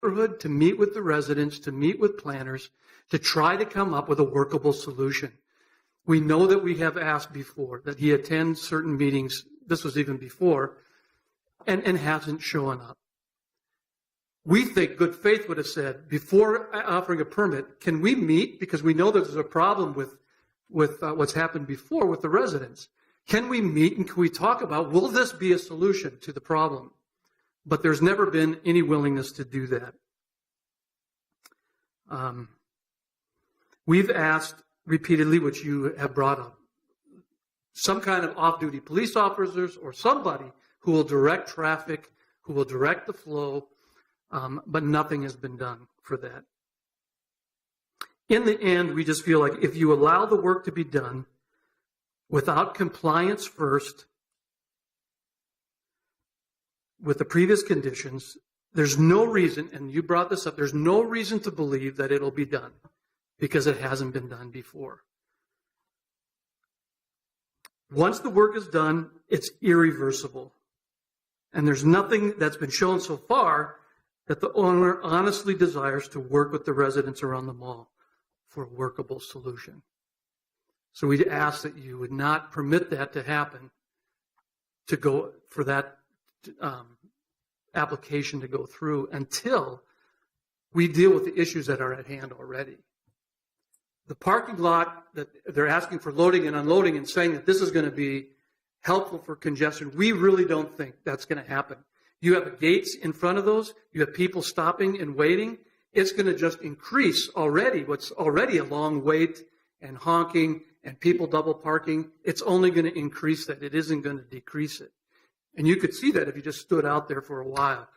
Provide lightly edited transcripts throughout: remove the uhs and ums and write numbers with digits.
neighborhood, to meet with the residents, to meet with planners, to try to come up with a workable solution. We know that we have asked before that he attends certain meetings, this was even before, and hasn't shown up. We think good faith would have said, before offering a permit, can we meet? Because we know there's a problem with what's happened before with the residents. Can we meet and can we talk about, will this be a solution to the problem? But there's never been any willingness to do that. We've asked repeatedly, which you have brought up, some kind of off-duty police officers or somebody who will direct traffic, who will direct the flow, but nothing has been done for that. In the end, we just feel like if you allow the work to be done without compliance first with the previous conditions, there's no reason, and you brought this up, there's no reason to believe that it'll be done because it hasn't been done before. Once the work is done, it's irreversible. And there's nothing that's been shown so far that the owner honestly desires to work with the residents around the mall for a workable solution. So we'd ask that you would not permit that to happen, to go for that application to go through until we deal with the issues that are at hand already. The parking lot that they're asking for loading and unloading and saying that this is going to be helpful for congestion, we really don't think that's going to happen. You have gates in front of those. You have people stopping and waiting. It's going to just increase already what's already a long wait and honking and people double parking. It's only going to increase that. It isn't going to decrease it. And you could see that if you just stood out there for a while.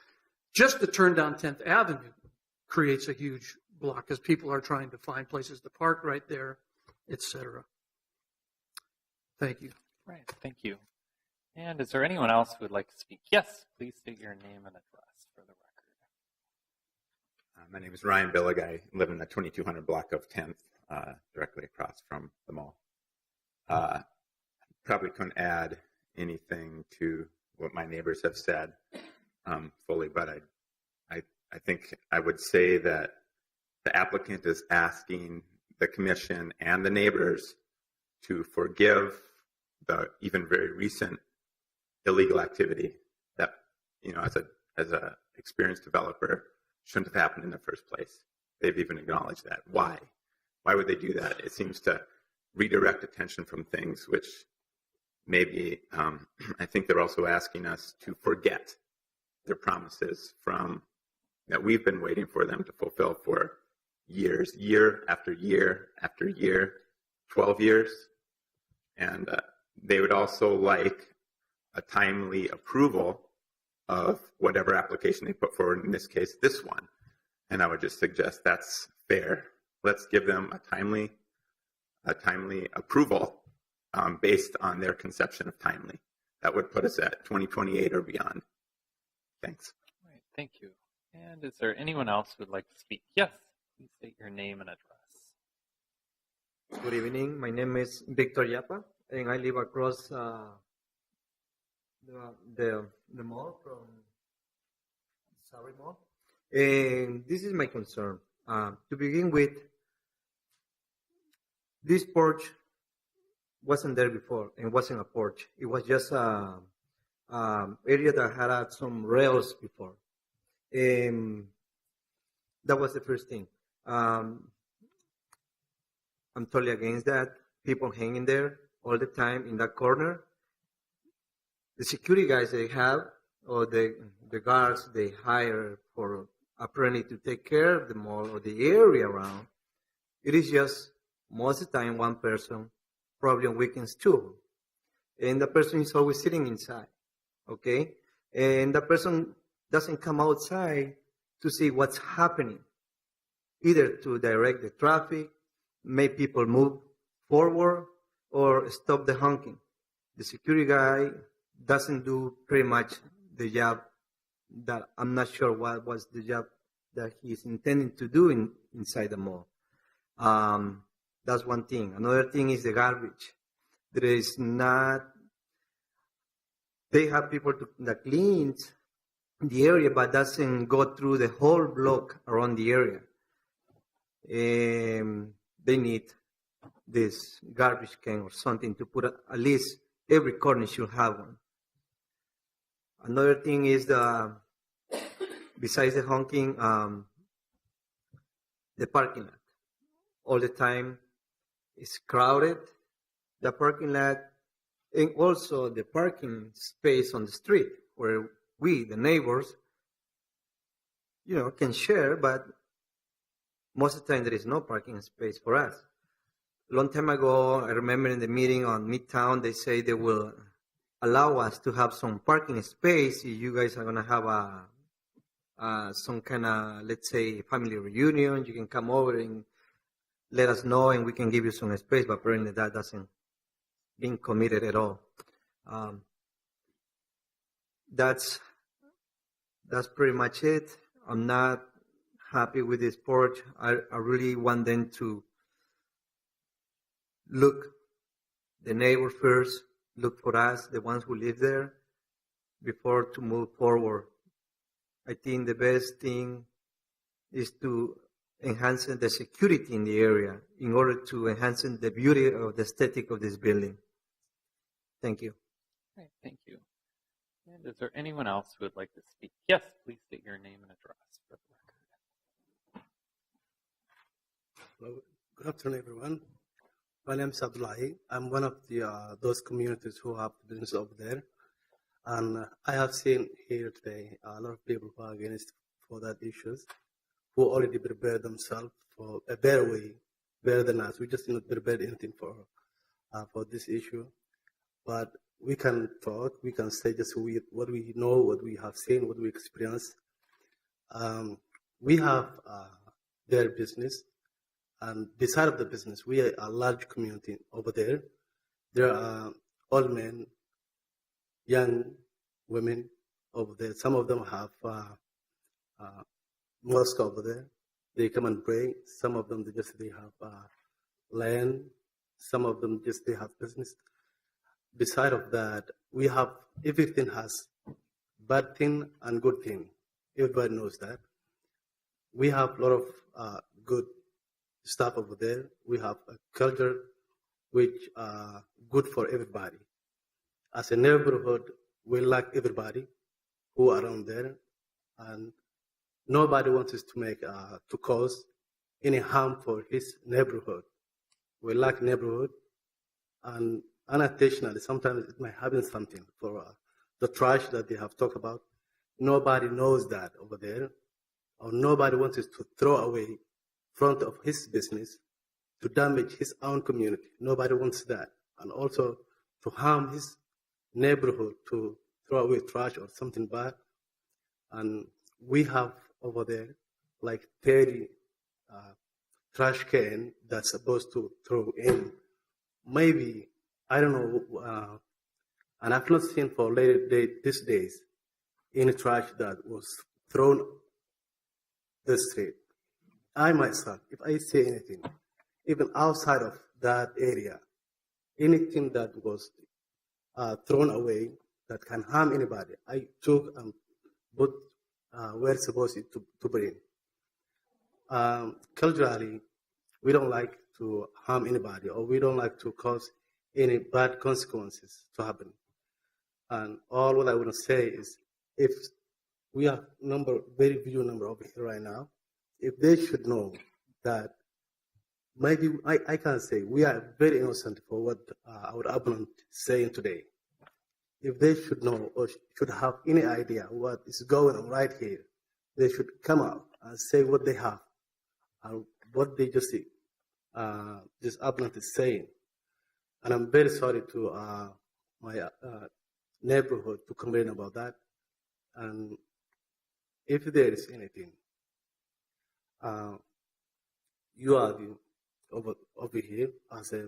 Just to turn down 10th Avenue creates a huge block because people are trying to find places to park right there, etc. Thank you. Right, thank you. And is there anyone else who would like to speak? Yes, please state your name and address for the record. My name is Ryan Billig. I live in the 2200 block of 10th, directly across from the mall. Probably couldn't add anything to what my neighbors have said fully, but I think I would say that the applicant is asking the commission and the neighbors to forgive the even very recent illegal activity that, as a experienced developer, shouldn't have happened in the first place. They've even acknowledged that. Why? Why would they do that? It seems to redirect attention from things which maybe, I think they're also asking us to forget their promises that we've been waiting for them to fulfill for years, year after year after year, 12 years. And they would also like a timely approval of whatever application they put forward, in this case, this one. And I would just suggest that's fair. Let's give them a timely approval based on their conception of timely. That would put us at 2028 or beyond. Thanks. All right, thank you. And is there anyone else who would like to speak? Yes, please state your name and address. Good evening. My name is Victor Yapa, and I live across the mall from Surrey Mall. And this is my concern. To begin with, this porch wasn't there before, and wasn't a porch. It was just a area that had some rails before. That was the first thing. I'm totally against that. People hanging there all the time in that corner. The security guys they have, or the guards they hire for apparently to take care of the mall or the area around, it is just most of the time one person, probably on weekends too. And the person is always sitting inside, okay? And the person doesn't come outside to see what's happening, either to direct the traffic, make people move forward, or stop the honking. The security guy doesn't do pretty much the job that I'm not sure what was the job that he's intending to do inside the mall. That's one thing. Another thing is the garbage. There is not, they have people that cleans the area, but doesn't go through the whole block around the area. They need this garbage can or something to put at least every corner should have one. Another thing is besides the honking, the parking lot. All the time it's crowded, the parking lot, and also the parking space on the street where we, the neighbors, can share, but most of the time there is no parking space for us. A long time ago, I remember in the meeting on Midtown, they say they will allow us to have some parking space if you guys are going to have some kind of, let's say, family reunion. You can come over and let us know and we can give you some space, but apparently that doesn't being committed at all. That's pretty much it. I'm not happy with this porch. I really want them to look the neighbor first, look for us, the ones who live there, before to move forward. I think the best thing is to enhance the security in the area in order to enhance the beauty of the aesthetic of this building. Thank you. Okay, thank you. And is there anyone else who would like to speak? Yes, please state your name and address for the record. Hello. Good afternoon, everyone. My name is Abdullahi. I'm one of those communities who have business over there. And I have seen here today a lot of people who are against for that issues, who already prepared themselves for a better way, better than us. We just did not prepare anything for this issue. But we can talk, we can say just what we know, what we have seen, what we experienced. We have their business, and beside of the business, we are a large community over there. There are old men, young women over there. Some of them have mosque over there. They come and pray. Some of them they have land. Some of them they have business. Beside of that, we have everything has bad thing and good thing. Everybody knows that. We have a lot of good stuff over there. We have a culture which good for everybody. As a neighborhood, we like everybody who are around there, and nobody wants us to cause any harm for his neighborhood. We like neighborhood, and unintentionally, sometimes it might happen something for the trash that they have talked about. Nobody knows that over there, or nobody wants us to throw away front of his business to damage his own community. Nobody wants that, and also to harm his neighborhood, to throw away trash or something bad. And we have over there like 30 trash can that's supposed to throw in. Maybe, I don't know, and I've not seen for these days any trash that was thrown the street. I myself, if I say anything, even outside of that area, anything that was thrown away that can harm anybody, I took and put where it's supposed to bring. Culturally, we don't like to harm anybody, or we don't like to cause any bad consequences to happen. And all what I want to say is, if we have very few number over here right now, if they should know that maybe I can say we are very innocent for what our opponent is saying today. If they should know or should have any idea what is going on right here, they should come out and say what they have and what they just see. This opponent is saying. And I'm very sorry to my neighborhood to complain about that. And if there is anything, you are over here as a,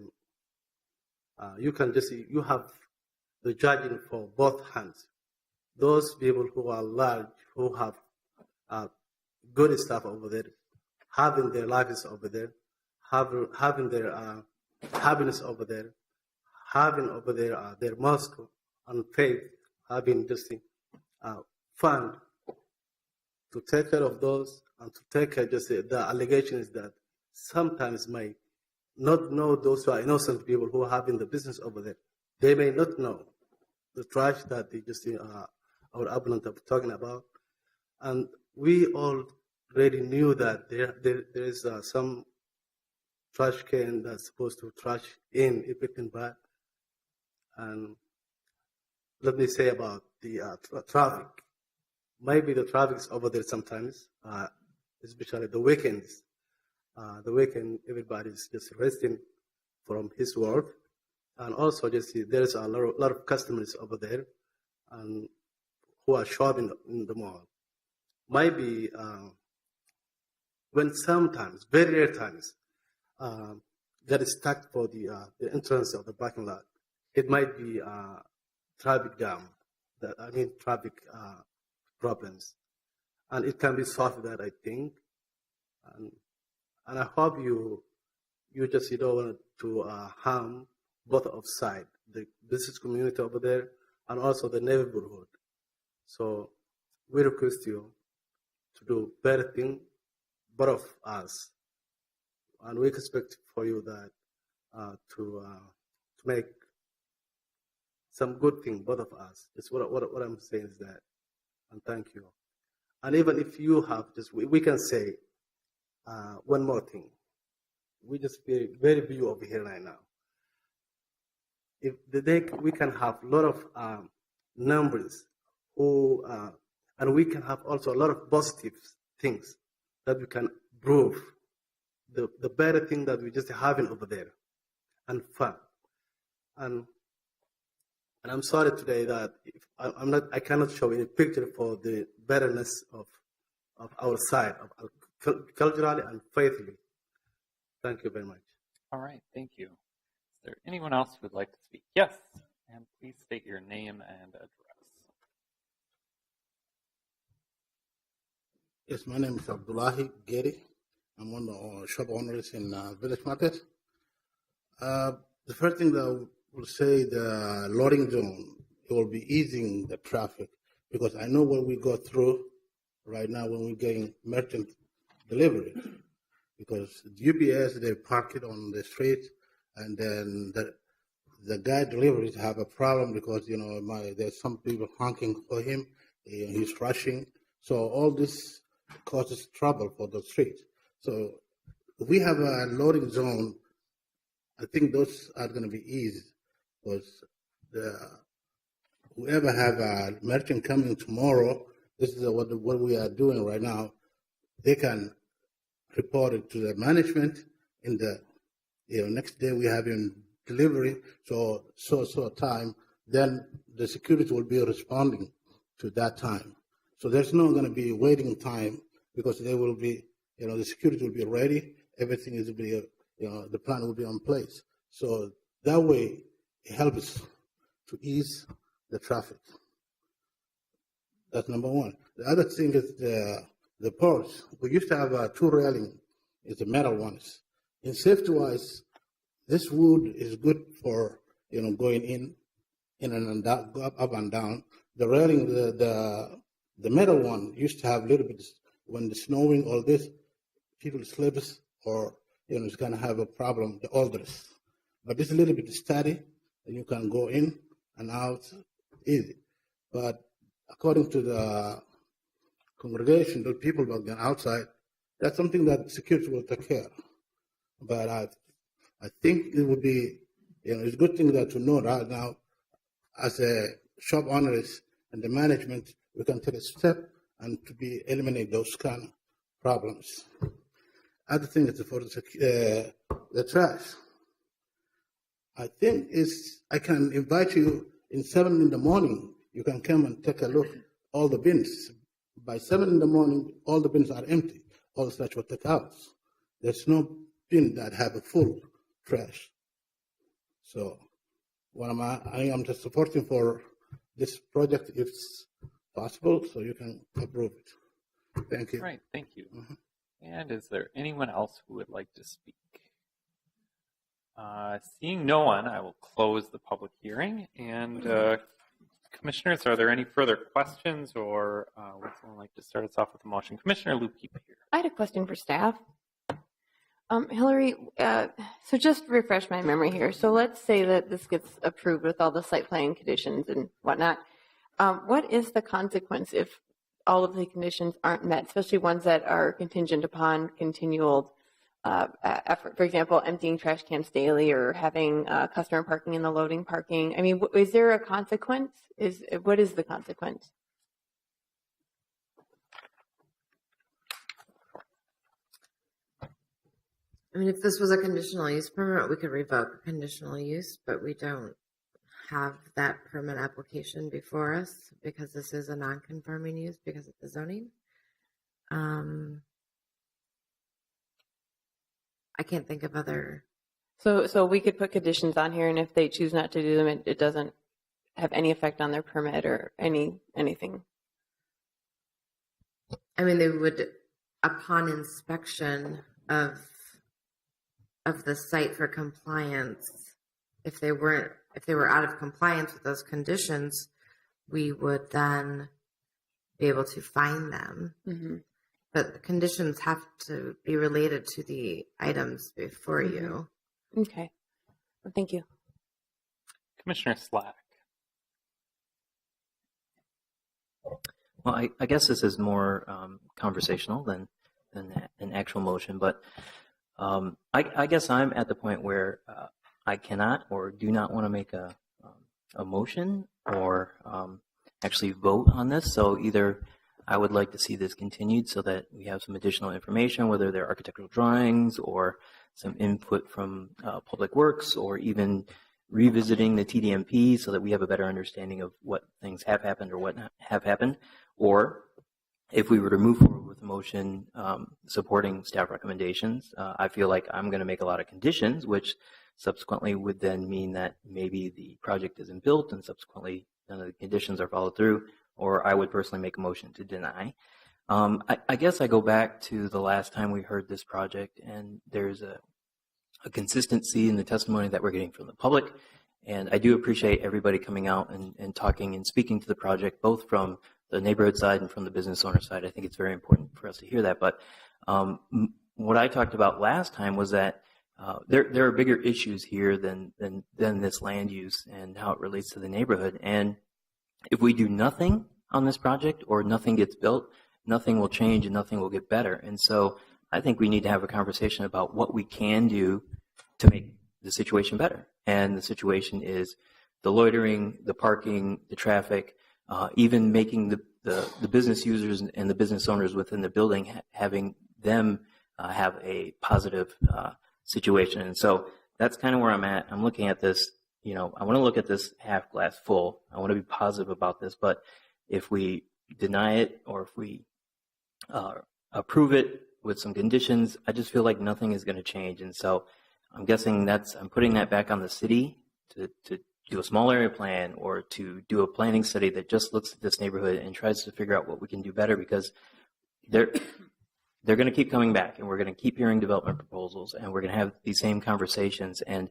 you can just see, you have the judging for both hands. Those people who are large, who have good stuff over there, having their lives over there, having their happiness over there, having over there their mosque and faith, having just fun to take care of those and to take care. Just the allegation is that sometimes may not know those who are innocent people who are having the business over there. They may not know the trash that they just our appellant are talking about, and we already knew that there is some trash can that's supposed to trash in everything bad. And let me say about the traffic. Maybe the traffic is over there sometimes, especially the weekends. The weekend, everybody's just resting from his work. And also, just there's a lot of customers over there and who are shopping in the mall. Maybe when sometimes, very rare times, get stuck for the entrance of the parking lot, it might be traffic jam. Traffic problems, and it can be solved. That I think, and I hope you just don't want to harm both of sides, the business community over there and also the neighborhood. So we request you to do better thing, both of us, and we expect for you that to make some good thing, both of us. It's what I'm saying is that, and thank you. And even if you have we can say one more thing. We just feel very busy over here right now. If we can have a lot of numbers, and we can have also a lot of positive things that we can prove the better thing that we just having over there, and fun. And I'm sorry today that I cannot show any picture for the betterness of our side, of culturally and faithfully. Thank you very much. All right, thank you. Is there anyone else who would like to speak? Yes, and please state your name and address. Yes, my name is Abdullahi Gedi. I'm one of the shop owners in Village Market. The first thing that I will say, the loading zone, it will be easing the traffic, because I know what we go through right now when we're getting merchant delivery. Because UPS, they park it on the street, and then the guy deliveries have a problem because, there's some people honking for him, he's rushing. So all this causes trouble for the street. So if we have a loading zone, I think those are going to be easy, because whoever have a merchant coming tomorrow, this is what we are doing right now, they can report it to the management in the next day we have in delivery, so time, then the security will be responding to that time. So there's not going to be waiting time, because they will be, the security will be ready, everything is be, the plan will be in place. So that way it helps to ease the traffic. That's number one. The other thing is the ports. We used to have two railing, it's the metal ones. In safety-wise, this wood is good for going in and out, up and down. The railing, the metal one used to have a little bit, when the snowing, all this, people slips or it's gonna have a problem, the oldest. But it's a little bit steady, and you can go in and out easy. But according to the congregation, the people back then outside, that's something that security will take care. But I think it would be, it's a good thing that to know right now, as a shop owners and the management, we can take a step and to eliminate those kind of problems. Other thing is for the trash. I think I can invite you in 7 in the morning. You can come and take a look. All the bins. By 7 in the morning, all the bins are empty. All the trash will take out. There's no bin that have a full trash. So, I am just supporting for this project if it's possible, so you can approve it. Thank you. Right, thank you. Mm-hmm. And is there anyone else who would like to speak? Seeing no one, I will close the public hearing and Commissioners, are there any further questions, or would someone like to start us off with a motion? Commissioner Lupke here. I had a question for staff. Hillary, so just to refresh my memory here. So let's say that this gets approved with all the site plan conditions and whatnot. What is the consequence if all of the conditions aren't met, especially ones that are contingent upon continual effort? For example, emptying trash cans daily or having customer parking in the loading parking. I mean, is there a consequence? What is the consequence? I mean, if this was a conditional use permit, we could revoke a conditional use, but we don't have that permit application before us because this is a non-conforming use because of the zoning. I can't think of other. So we could put conditions on here, and if they choose not to do them, it doesn't have any effect on their permit or anything. I mean, they would, upon inspection of the site for compliance, if they were out of compliance with those conditions, we would then be able to fine them. Mm-hmm. But the conditions have to be related to the items before you. Okay. Well, thank you. Commissioner Slack. Well, I guess this is more conversational than an actual motion, but I guess I'm at the point where I cannot or do not want to make a motion or actually vote on this. So either I would like to see this continued so that we have some additional information, whether they're architectural drawings or some input from Public Works, or even revisiting the TDMP so that we have a better understanding of what things have happened or what not have happened. Or if we were to move forward with a motion supporting staff recommendations, I feel like I'm going to make a lot of conditions, which subsequently would then mean that maybe the project isn't built and subsequently none of the conditions are followed through, or I would personally make a motion to deny. I guess I go back to the last time we heard this project, and there's a consistency in the testimony that we're getting from the public. And I do appreciate everybody coming out and talking and speaking to the project, both from the neighborhood side and from the business owner side. I think it's very important for us to hear that. But what I talked about last time was that there are bigger issues here than this land use and how it relates to the neighborhood. And if we do nothing on this project or nothing gets built, nothing will change and nothing will get better. And so I think we need to have a conversation about what we can do to make the situation better. And the situation is the loitering, the parking, the traffic, even making the business users and the business owners within the building, having them have a positive situation. And so that's kind of where I'm at. I'm looking at this, I want to look at this half glass full. I want to be positive about this. But if we deny it or if we approve it with some conditions, I just feel like nothing is going to change. And so I'm guessing I'm putting that back on the city to do a small area plan or to do a planning study that just looks at this neighborhood and tries to figure out what we can do better, because they're going to keep coming back and we're going to keep hearing development proposals and we're going to have these same conversations. And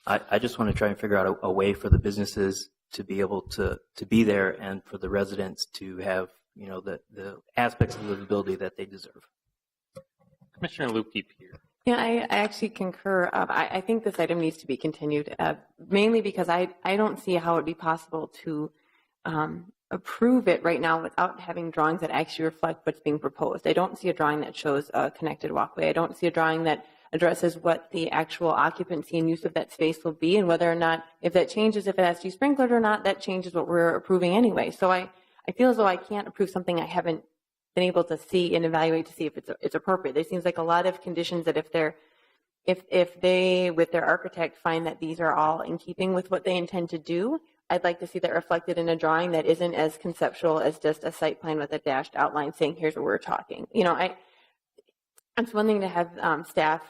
I just want to try and figure out a way for the businesses to be able to be there and for the residents to have, the aspects of livability that they deserve. Commissioner Lupke here. Yeah, I actually concur. I think this item needs to be continued, mainly because I don't see how it would be possible to approve it right now without having drawings that actually reflect what's being proposed. I don't see a drawing that shows a connected walkway. I don't see a drawing that addresses what the actual occupancy and use of that space will be, and whether or not, if that changes, if it has to be sprinkled or not, that changes what we're approving anyway. So I feel as though I can't approve something I haven't been able to see and evaluate to see if it's appropriate. There seems like a lot of conditions that if they with their architect find that these are all in keeping with what they intend to do, I'd like to see that reflected in a drawing that isn't as conceptual as just a site plan with a dashed outline saying here's what we're talking. It's one thing to have staff,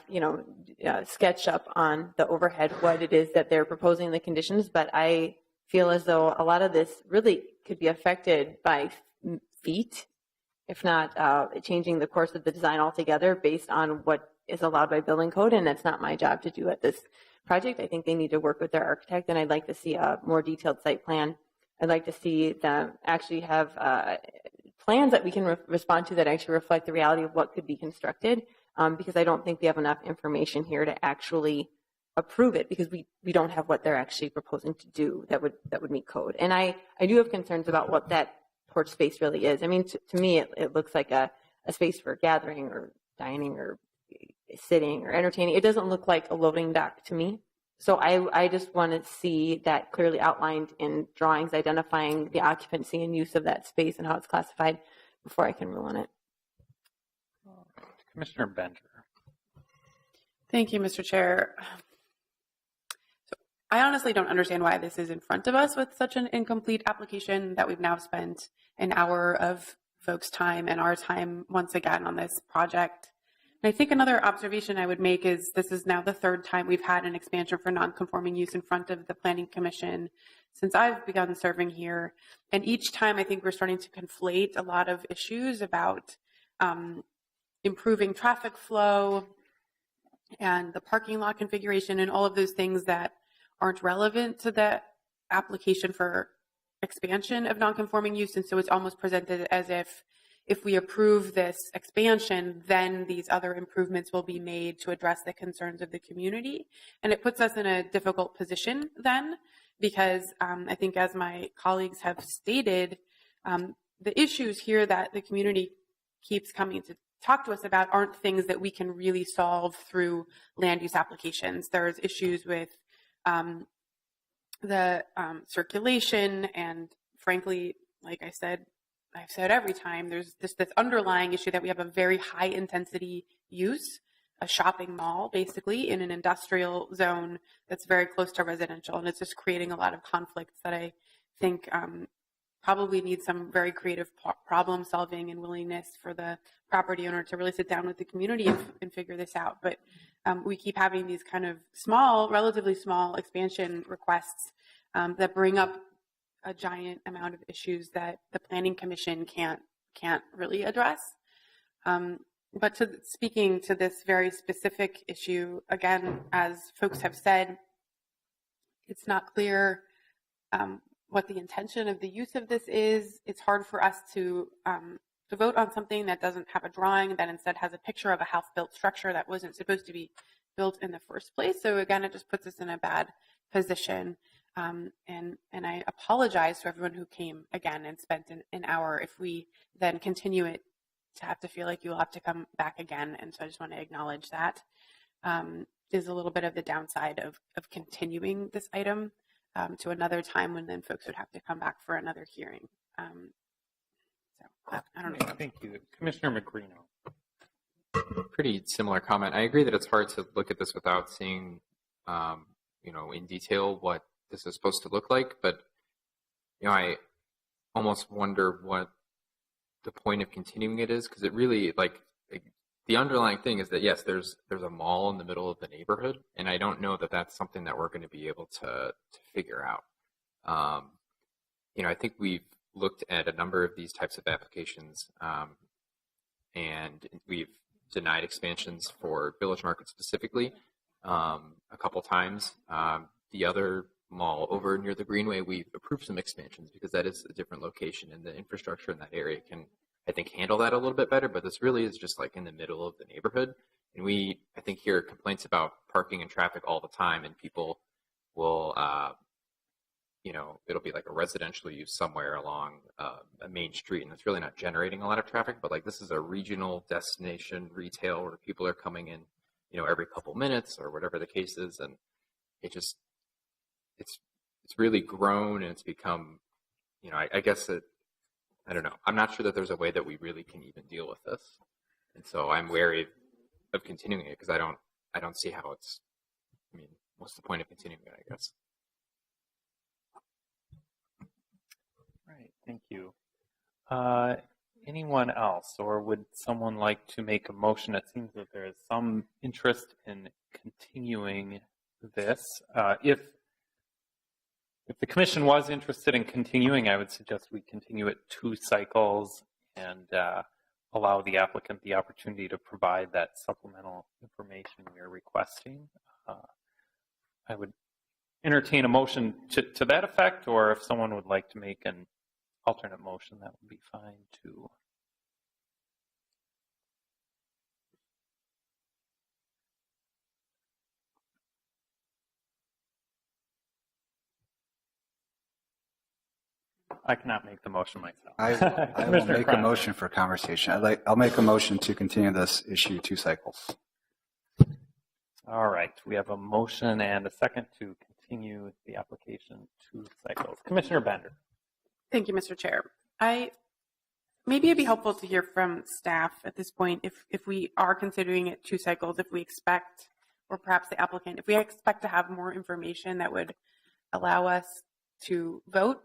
sketch up on the overhead what it is that they're proposing in the conditions, but I feel as though a lot of this really could be affected by feet, if not changing the course of the design altogether based on what is allowed by building code, and that's not my job to do at this project. I think they need to work with their architect, and I'd like to see a more detailed site plan I'd like to see them actually have plans that we can respond to that actually reflect the reality of what could be constructed, because I don't think we have enough information here to actually approve it, because we don't have what they're actually proposing to do that would meet code. And I do have concerns about what that porch space really is. I mean, to me, it looks like a space for gathering or dining or sitting or entertaining. It doesn't look like a loading dock to me. So I just want to see that clearly outlined in drawings identifying the occupancy and use of that space and how it's classified before I can rule on it. Commissioner Bender. Thank you, Mr. Chair. So I honestly don't understand why this is in front of us with such an incomplete application that we've now spent an hour of folks' time and our time once again on this project. And I think another observation I would make is this is now the third time we've had an expansion for non-conforming use in front of the Planning Commission since I've begun serving here. And each time I think we're starting to conflate a lot of issues about improving traffic flow and the parking lot configuration and all of those things that aren't relevant to the application for expansion of non-conforming use. And so it's almost presented as if we approve this expansion, then these other improvements will be made to address the concerns of the community. And it puts us in a difficult position then, because I think as my colleagues have stated, the issues here that the community keeps coming to talk to us about aren't things that we can really solve through land use applications. There's issues with the circulation, and frankly, like I've said every time, there's this underlying issue that we have a very high intensity use, a shopping mall basically in an industrial zone that's very close to residential, and it's just creating a lot of conflicts that I think probably need some very creative problem solving and willingness for the property owner to really sit down with the community and figure this out. But we keep having these kind of relatively small expansion requests that bring up a giant amount of issues that the Planning Commission can't really address. But speaking to this very specific issue, again, as folks have said, it's not clear what the intention of the use of this is. It's hard for us to vote on something that doesn't have a drawing, that instead has a picture of a house-built structure that wasn't supposed to be built in the first place. So again, it just puts us in a bad position. And I apologize to everyone who came again and spent an hour. If we then continue it, to have to feel like you'll have to come back again. And so I just want to acknowledge that is a little bit of the downside of continuing this item to another time when then folks would have to come back for another hearing. So I don't know. Thank you. Commissioner Magrino. Pretty similar comment. I agree that it's hard to look at this without seeing, in detail what this is supposed to look like. But, I almost wonder what the point of continuing it is, because it really, the underlying thing is that, yes, there's a mall in the middle of the neighborhood, and I don't know that that's something that we're going to be able to figure out. I think we've looked at a number of these types of applications, and we've denied expansions for Village Market specifically a couple times. The other mall over near the Greenway, we've approved some expansions because that is a different location, and the infrastructure in that area can, I think, handle that a little bit better. But this really is just in the middle of the neighborhood, and I think, hear complaints about parking and traffic all the time, and people will, it'll be like a residential use somewhere along a main street, and it's really not generating a lot of traffic. But this is a regional destination retail where people are coming in, every couple minutes or whatever the case is, and it's really grown, and it's become, I guess I don't know. I'm not sure that there's a way that we really can even deal with this, and so I'm wary of continuing it, because I don't see how what's the point of continuing it, I guess. Right. Thank you. Anyone else, or would someone like to make a motion? It seems that there is some interest in continuing this. If the commission was interested in continuing, I would suggest we continue it 2 cycles and allow the applicant the opportunity to provide that supplemental information we are requesting. I would entertain a motion to that effect, or if someone would like to make an alternate motion, that would be fine too. I cannot make the motion myself. I will make a motion for conversation. I'll make a motion to continue this issue 2 cycles. All right, we have a motion and a second to continue the application 2 cycles. Commissioner Bender. Thank you, Mr. Chair. Maybe it'd be helpful to hear from staff at this point if we are considering it 2 cycles, if we expect, or perhaps the applicant, if we expect to have more information that would allow us to vote,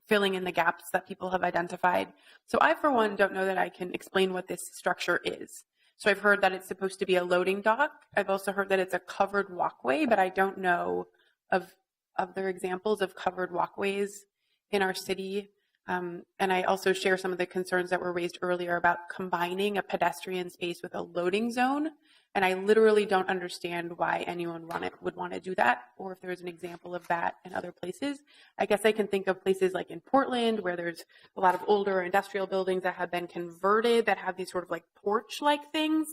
filling in the gaps that people have identified. So I, for one, don't know that I can explain what this structure is. So I've heard that it's supposed to be a loading dock. I've also heard that it's a covered walkway, but I don't know of other examples of covered walkways in our city. And I also share some of the concerns that were raised earlier about combining a pedestrian space with a loading zone. And I literally don't understand why anyone would want to do that, or if there's an example of that in other places. I guess I can think of places like in Portland, where there's a lot of older industrial buildings that have been converted that have these sort of like porch-like things.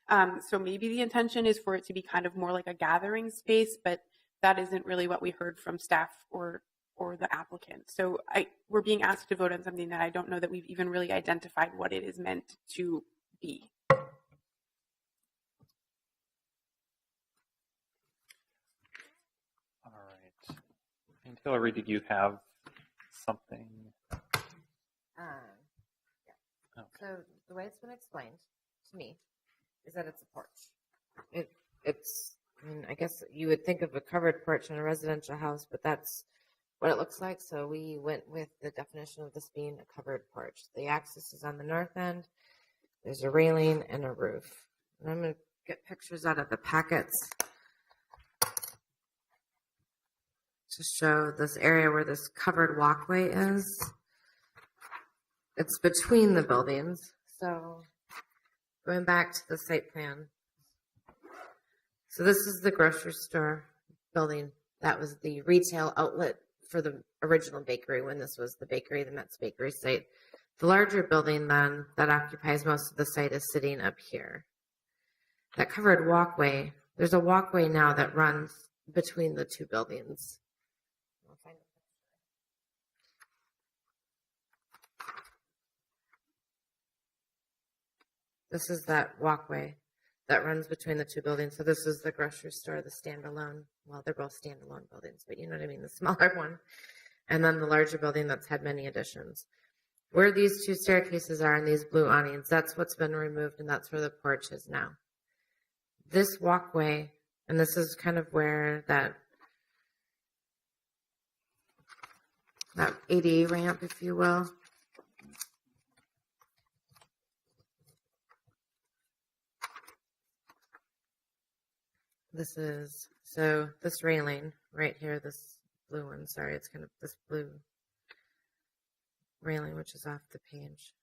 So maybe the intention is for it to be kind of more like a gathering space, but that isn't really what we heard from staff or the applicant. So we're being asked to vote on something that I don't know that we've even really identified what it is meant to be. All right. And Hillary, did you have something? Yeah. Okay. So the way it's been explained to me is that it's a porch. I guess you would think of a covered porch in a residential house, but that's what it looks like. So we went with the definition of this being a covered porch. The axis is on the north end. There's a railing and a roof. And I'm going to get pictures out of the packets to show this area where this covered walkway is. It's between the buildings. So going back to the site plan. So this is the grocery store building. That was the retail outlet for the original bakery when this was the bakery, the Metz Bakery site. The larger building then that occupies most of the site is sitting up here. That covered walkway, there's a walkway now that runs between the 2 buildings. This is that walkway that runs between the 2 buildings. So this is the grocery store, the standalone. Well, they're both standalone buildings, but you know what I mean, the smaller one. And then the larger building that's had many additions. Where these 2 staircases are and these blue awnings, that's what's been removed, and that's where the porch is now. This walkway, and this is kind of where that ADA ramp, if you will, this railing right here, this blue one, sorry, it's kind of this blue railing, which is off the page,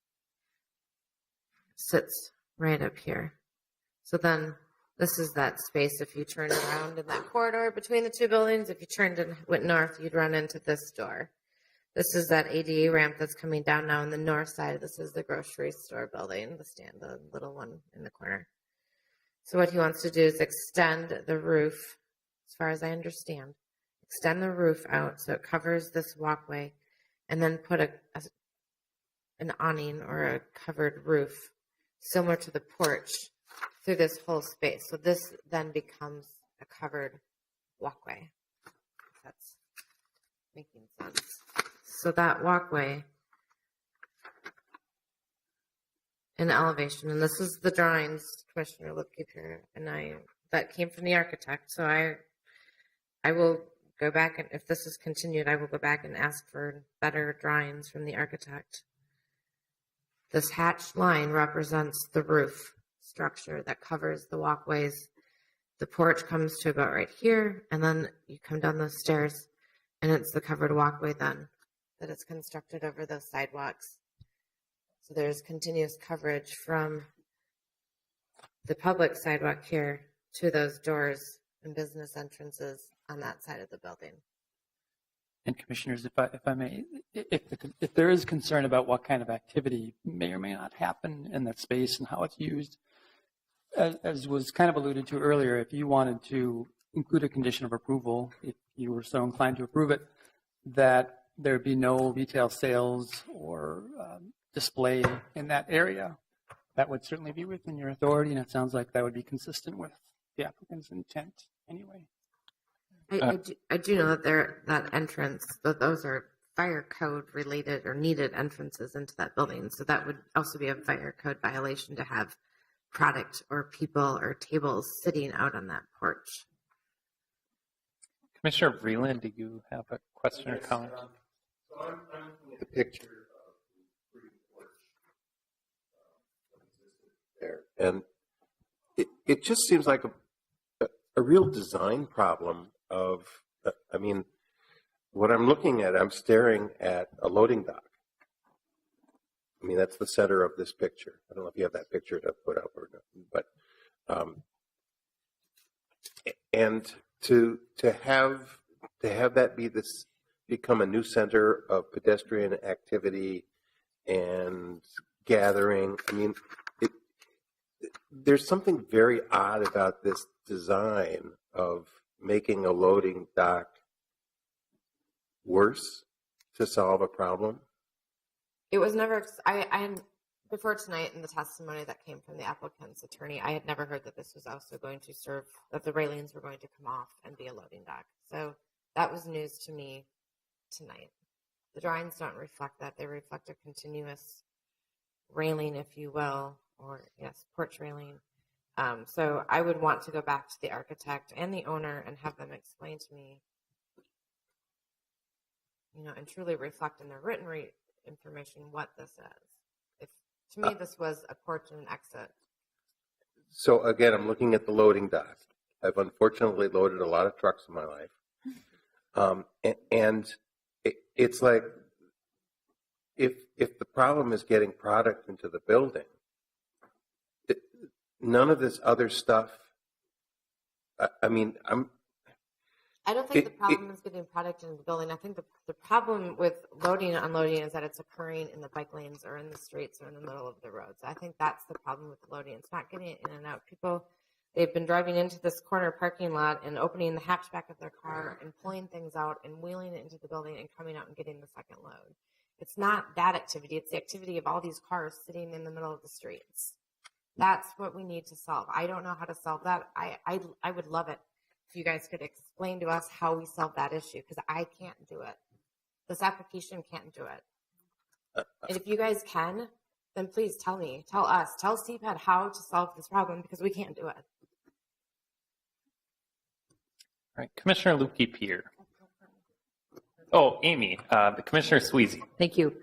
sits right up here. So then this is that space. If you turn around in that corridor between the 2 buildings, if you turned and went north, you'd run into this door. This is that ADA ramp that's coming down now on the north side. This is the grocery store building, the little one in the corner. So what he wants to do is extend the roof, as far as I understand, extend the roof out so it covers this walkway, and then put an awning or a covered roof similar to the porch through this whole space. So this then becomes a covered walkway. That's making sense. So that walkway in elevation, and this is the drawings, Commissioner Lipkeeper and I, that came from the architect. So I will go back, and if this is continued, I will go back and ask for better drawings from the architect. This hatched line represents the roof structure that covers the walkways. The porch comes to about right here, and then you come down those stairs, and it's the covered walkway then that is constructed over those sidewalks. So there's continuous coverage from the public sidewalk here to those doors and business entrances on that side of the building. And commissioners, if I may, if there is concern about what kind of activity may or may not happen in that space and how it's used, as was kind of alluded to earlier, if you wanted to include a condition of approval, if you were so inclined to approve it, that there be no retail sales or display in that area, that would certainly be within your authority, and it sounds like that would be consistent with the applicant's intent anyway. I do know that that entrance, that those are fire code related or needed entrances into that building. So that would also be a fire code violation to have product or people or tables sitting out on that porch. Commissioner Vreeland, do you have a question or comment? So I'm the picture of the green porch there, and it just seems like a real design problem of, I mean, what I'm looking at, I'm staring at a loading dock. I mean, that's the center of this picture. I don't know if you have that picture to put up or not, but and to have that become a new center of pedestrian activity and gathering. I mean, there's something very odd about this design of making a loading dock worse to solve a problem. It was never, I before tonight in the testimony that came from the applicant's attorney, I had never heard that this was also going to serve, that the railings were going to come off and be a loading dock. So that was news to me tonight. The drawings don't reflect that. They reflect a continuous railing, if you will, or yes, porch railing. So I would want to go back to the architect and the owner and have them explain to me, and truly reflect in their written information what this is. If to me this was a porch and an exit. So again, I'm looking at the loading dock. I've unfortunately loaded a lot of trucks in my life, and it's like if the problem is getting product into the building, none of this other stuff. I mean, I don't think the problem is getting product into the building. I think the problem with loading and unloading is that it's occurring in the bike lanes or in the streets or in the middle of the roads. I think that's the problem with the loading. It's not getting it in and out. People, they've been driving into this corner parking lot and opening the hatchback of their car and pulling things out and wheeling it into the building and coming out and getting the second load. It's not that activity. It's the activity of all these cars sitting in the middle of the streets. That's what we need to solve. I don't know how to solve that. I would love it if you guys could explain to us how we solve that issue, because I can't do it. This application can't do it. And if you guys can, then please tell me, tell us, tell CPAD how to solve this problem, because we can't do it. All right, Commissioner Lukey-Peer. Oh, Amy, Commissioner Sweezy. Thank you.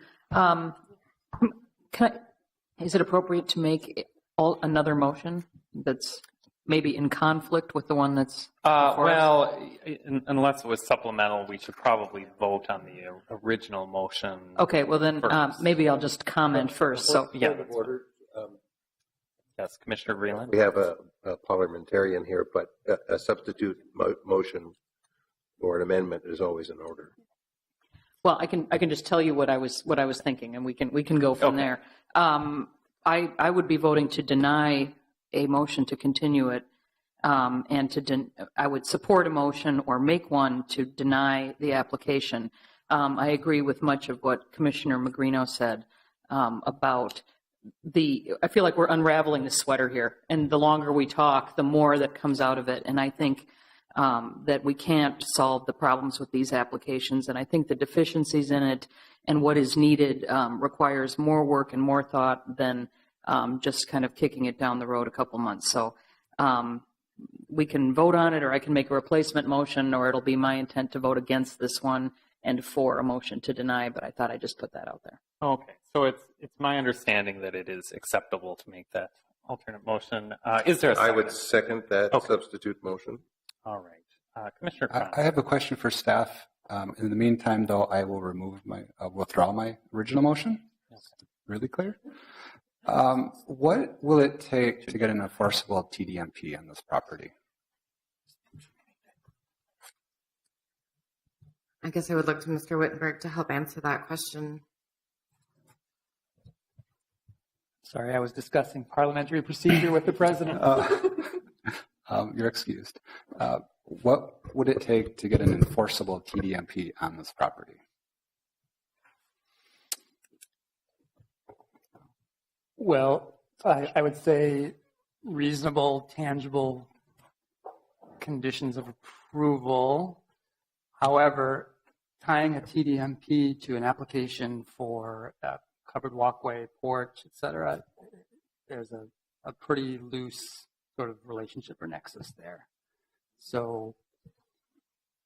Is it appropriate to make another motion that's maybe in conflict with the one that's unless it was supplemental, we should probably vote on the original motion. Okay, well then maybe I'll just comment first. So yeah. Yes, Commissioner Vreeland. We have a parliamentarian here, but a substitute motion or an amendment is always in order. Well, I can just tell you what I was thinking, and we can go from there. I would be voting to deny a motion to continue it, and I would support a motion or make one to deny the application. I agree with much of what Commissioner Magrino said about I feel like we're unraveling the sweater here, and the longer we talk, the more that comes out of it. And I think that we can't solve the problems with these applications, and I think the deficiencies in it and what is needed requires more work and more thought than just kind of kicking it down the road a couple months. So we can vote on it, or I can make a replacement motion, or it'll be my intent to vote against this one and for a motion to deny, but I thought I'd just put that out there. Okay, so it's my understanding that it is acceptable to make that alternate motion. Is there a second? I would second that substitute motion. All right. Commissioner Cron. I have a question for staff. In the meantime, though, I will withdraw my original motion. Okay. Really clear? What will it take to get an enforceable TDMP on this property? I guess I would look to Mr. Wittenberg to help answer that question. Sorry, I was discussing parliamentary procedure with the president. You're excused. What would it take to get an enforceable TDMP on this property? Well, I would say reasonable, tangible conditions of approval. However, tying a TDMP to an application for a covered walkway, porch, et cetera, there's a pretty loose sort of relationship or nexus there. So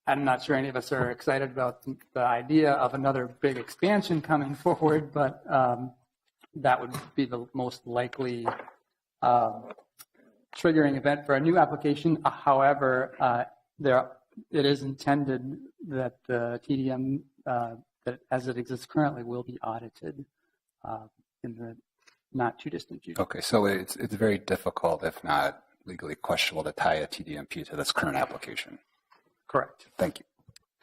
I'm not sure any of us are excited about the idea of another big expansion coming forward, but that would be the most likely triggering event for a new application. However, it is intended that the TDM, that as it exists currently, will be audited in the not too distant future. Okay, so it's very difficult, if not legally questionable, to tie a TDMP to this current application. Correct. Thank you.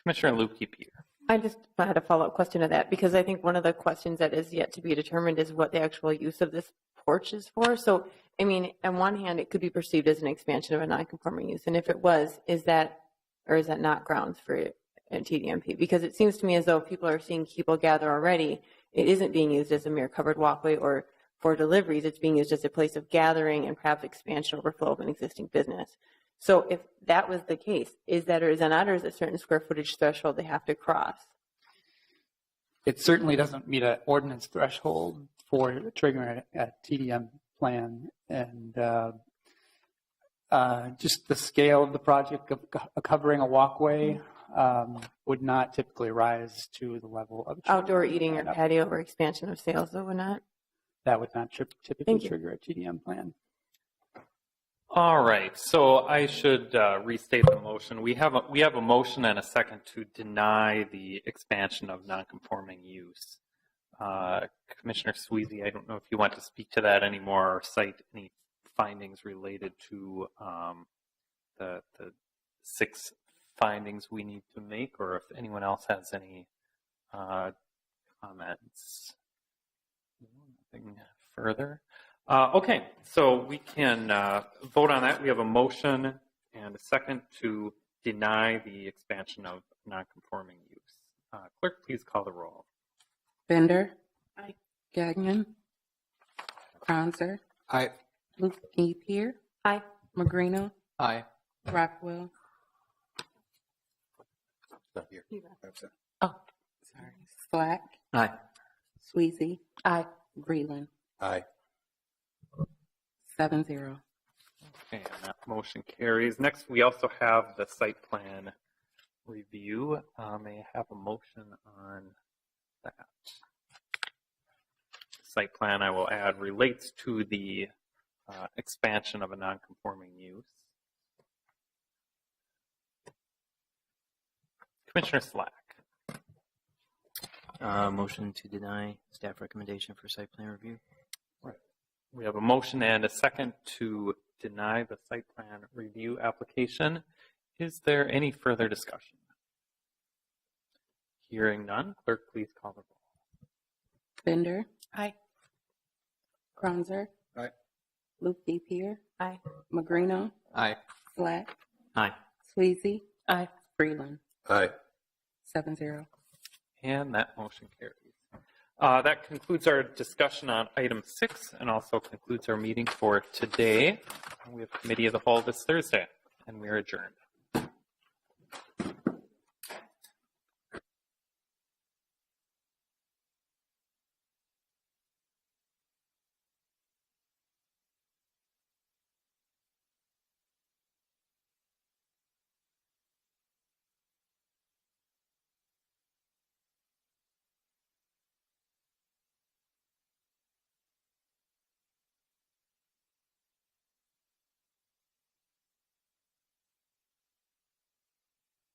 Commissioner Lukey-Peter. I just had a follow-up question to that, because I think one of the questions that is yet to be determined is what the actual use of this porch is for. So, I mean, on one hand, it could be perceived as an expansion of a non-conforming use. And if it was, is that not grounds for a TDMP? Because it seems to me as though people are seeing people gather already. It isn't being used as a mere covered walkway or for deliveries. It's being used as a place of gathering and perhaps expansion overflow of an existing business. So if that was the case, is that or is that not, or is it a certain square footage threshold they have to cross? It certainly doesn't meet an ordinance threshold for triggering a TDM plan, and just the scale of the project of covering a walkway would not typically rise to the level of outdoor eating or patio or expansion of sales, though, would not? That would not typically trigger a TDM plan. All right, so I should restate the motion. We have a motion and a second to deny the expansion of nonconforming use. Commissioner Sweezy, I don't know if you want to speak to that anymore or cite any findings related to the 6 findings we need to make, or if anyone else has any comments. Nothing further. Okay, so we can vote on that. We have a motion and a second to deny the expansion of nonconforming use. Clerk, please call the roll. Bender. Aye. Gagnon. Cronzer. Aye. Lukey-Peter. Aye. Magrino. Aye. Rockwell. Not here. Oh, sorry. Slack. Aye. Sweezy. Aye. Breland. Aye. 7-0. Okay, and that motion carries. Next, we also have the site plan review. May I have a motion on that? Site plan, I will add, relates to the expansion of a non-conforming use. Commissioner Slack. Motion to deny staff recommendation for site plan review. Right. We have a motion and a second to deny the site plan review application. Is there any further discussion? Hearing none, clerk, please call the roll. Bender. Aye. Cronzer. Aye. Lukey-Peter. Aye. Magrino. Aye. Slack. Aye. Sweezy. Aye. Breland. Aye. 7-0. And that motion carries. That concludes our discussion on item 6 and also concludes our meeting for today. We have committee of the whole this Thursday, and we are adjourned.